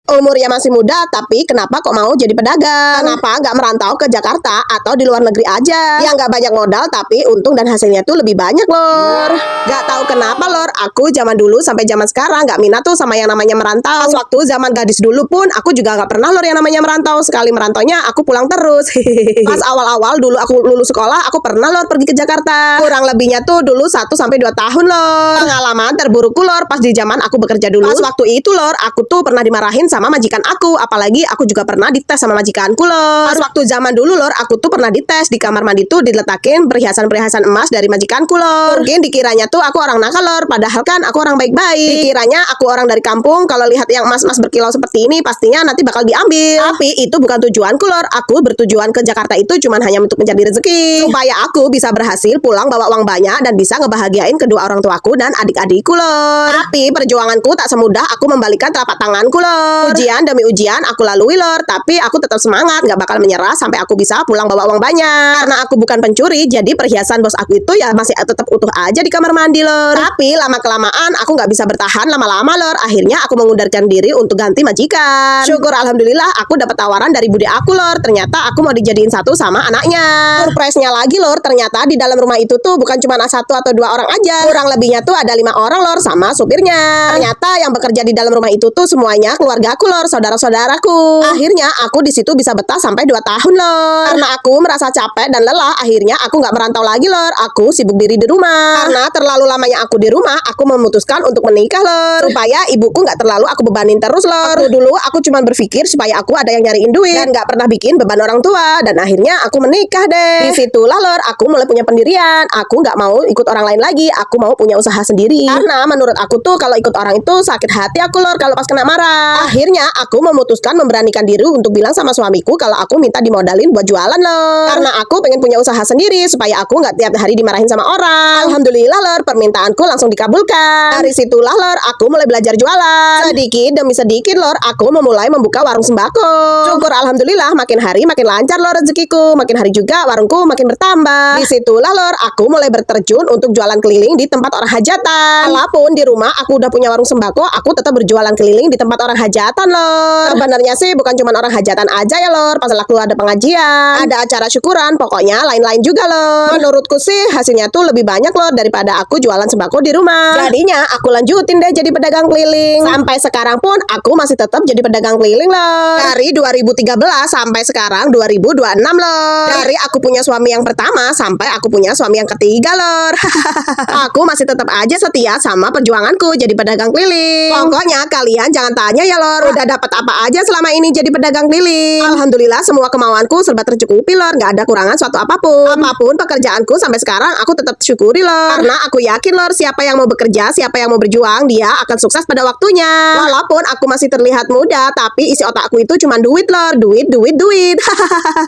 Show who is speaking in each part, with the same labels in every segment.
Speaker 1: Umurnya masih muda, tapi kenapa kok mau jadi pedagang? Kenapa nggak merantau ke Jakarta atau di luar negeri aja? Yang nggak banyak modal, tapi untung dan hasilnya tuh lebih banyak, lor. Nggak tahu kenapa, lor. Aku zaman dulu sampai zaman sekarang nggak minat tuh sama yang namanya merantau. Pas waktu zaman gadis dulu pun, aku juga nggak pernah, lor, yang namanya merantau. Sekali merantaunya, aku pulang terus. Pas awal-awal dulu aku lulus sekolah, aku pernah, lor, pergi ke Jakarta. Kurang lebihnya tuh dulu 1 sampai 2 tahun, lor. Pengalaman terburukku, lor, pas di zaman aku bekerja dulu. Pas waktu itu, lor, aku tuh pernah dimarahin sama majikan aku, apalagi aku juga pernah dites sama majikanku, lor. Pas waktu zaman dulu, lor, aku tuh pernah dites di kamar mandi tuh diletakin perhiasan-perhiasan emas dari majikanku, lor. Mungkin dikiranya tuh aku orang nakal, lor, padahal kan aku orang baik-baik. Dikiranya aku orang dari kampung, kalau lihat yang emas-emas berkilau seperti ini pastinya nanti bakal diambil. Tapi itu bukan tujuanku, lor. Aku bertujuan ke Jakarta itu cuman hanya untuk mencari rezeki, supaya aku bisa berhasil pulang bawa uang banyak dan bisa ngebahagiain kedua orang tuaku dan adik-adikku, lor. Tapi perjuanganku tak semudah aku membalikan telapak tanganku, lor. Ujian demi ujian aku lalui, lor, tapi aku tetap semangat, nggak bakal menyerah sampai aku bisa pulang bawa uang banyak. Karena aku bukan pencuri, jadi perhiasan bos aku itu ya masih tetap utuh aja di kamar mandi, lor. Tapi lama kelamaan aku nggak bisa bertahan lama-lama, lor. Akhirnya aku mengundurkan diri untuk ganti majikan. Syukur alhamdulillah aku dapat tawaran dari bude aku, lor. Ternyata aku mau dijadiin satu sama anaknya. Surprise-nya lagi, lor, ternyata di dalam rumah itu tuh bukan cuma 1 atau 2 orang aja. Kurang lebihnya tuh ada 5 orang, lor, sama supirnya. Ternyata yang bekerja di dalam rumah itu tuh semuanya keluargaku, lor, saudara-saudaraku. Akhirnya aku di situ bisa betah sampai 2 tahun, lor. Karena aku merasa capek dan lelah, akhirnya aku nggak merantau lagi, lor. Aku sibuk diri di rumah. Karena terlalu lamanya aku di rumah, aku memutuskan untuk menikah, lor. Supaya ibuku nggak terlalu aku bebanin terus, lor. Dulu aku cuma berpikir supaya aku ada yang nyariin duit dan nggak pernah bikin beban orang tua. Dan akhirnya aku menikah deh. Disitulah, lor, aku mulai punya pendirian. Aku nggak mau ikut orang lain lagi. Aku mau punya usaha sendiri. Karena menurut aku tuh kalau ikut orang itu sakit hati aku, lor, kalau pas kena marah. Akhirnya aku memutuskan memberanikan diri untuk bilang sama suamiku kalau aku minta dimodalin buat jualan, lor. Karena aku pengen punya usaha sendiri supaya aku nggak tiap hari dimarahin sama orang. Alhamdulillah, lor, permintaanku langsung dikabulkan. Dari situlah, lor, aku mulai belajar jualan. Sedikit demi sedikit, lor, aku memulai membuka warung sembako. Syukur alhamdulillah makin hari makin lancar, lor, rezekiku. Makin hari juga warungku makin bertambah. Disitulah, lor, aku mulai berterjun untuk jualan keliling di tempat orang hajatan. Walaupun di rumah aku udah punya warung sembako, aku tetap berjualan keliling di tempat orang hajatan, lor. Sebenarnya sih bukan cuma orang hajatan aja ya, lor. Pas aku ada pengajian, ada acara syukuran, pokoknya lain-lain juga, lor. Menurutku sih hasilnya tuh lebih banyak, lor, daripada aku jualan sembako di rumah. Jadinya aku lanjutin deh jadi pedagang keliling. Sampai sekarang pun aku masih tetap jadi pedagang keliling, lor. Dari 2013 sampai sekarang 2026, lor. Dari aku punya suami yang pertama sampai aku punya suami yang ketiga, lor. Aku masih tetap aja setia sama perjuanganku jadi pedagang keliling. Pokoknya kalian jangan tanya ya, lor, udah dapat apa aja selama ini jadi pedagang keliling. Alhamdulillah semua kemauanku serba tercukupi, lor, nggak ada kurangan suatu apapun. Apapun pekerjaanku sampai sekarang aku tetap syukuri, lor. Karena aku yakin, lor, siapa yang mau bekerja, siapa yang mau berjuang, dia akan sukses pada waktunya. Walaupun aku masih terlihat muda, tapi isi otakku itu cuma duit, lor, duit, duit, duit.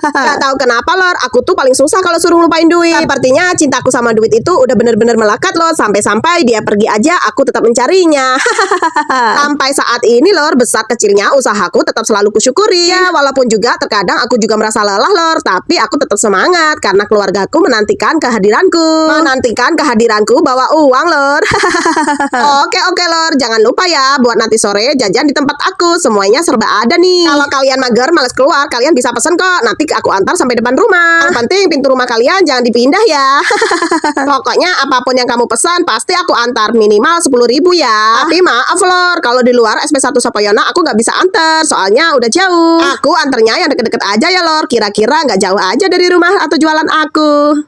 Speaker 1: Gak tahu kenapa, lor, aku tuh paling susah kalau suruh lupain duit. Sepertinya cintaku sama duit itu udah bener-bener melekat, lor, sampai-sampai dia pergi aja aku tetap mencarinya. Sampai saat ini, lor, besar kecilnya usahaku tetap selalu kusyukuri. Ya, walaupun juga terkadang aku juga merasa lelah, lor, tapi aku tetap semangat karena keluargaku menantikan kehadiranku. Menantikan kehadiranku bawa uang, lor. Oke, lor, jangan lupa ya buat nanti sore jajan di tempat aku. Semuanya serba ada nih. Kalau kalian mager males keluar, kalian bisa pesen kok. Nanti aku antar sampai depan rumah. Yang penting pintu rumah kalian jangan dipindah ya. Pokoknya apapun yang kamu pesan pasti aku antar, minimal 10.000 ya. Tapi maaf, lor, kalau di luar SP1 Sapoyona aku nggak bisa antar, soalnya udah jauh. Aku anternya yang deket-deket aja ya, lor. Kira-kira nggak jauh aja dari rumah atau jualan aku.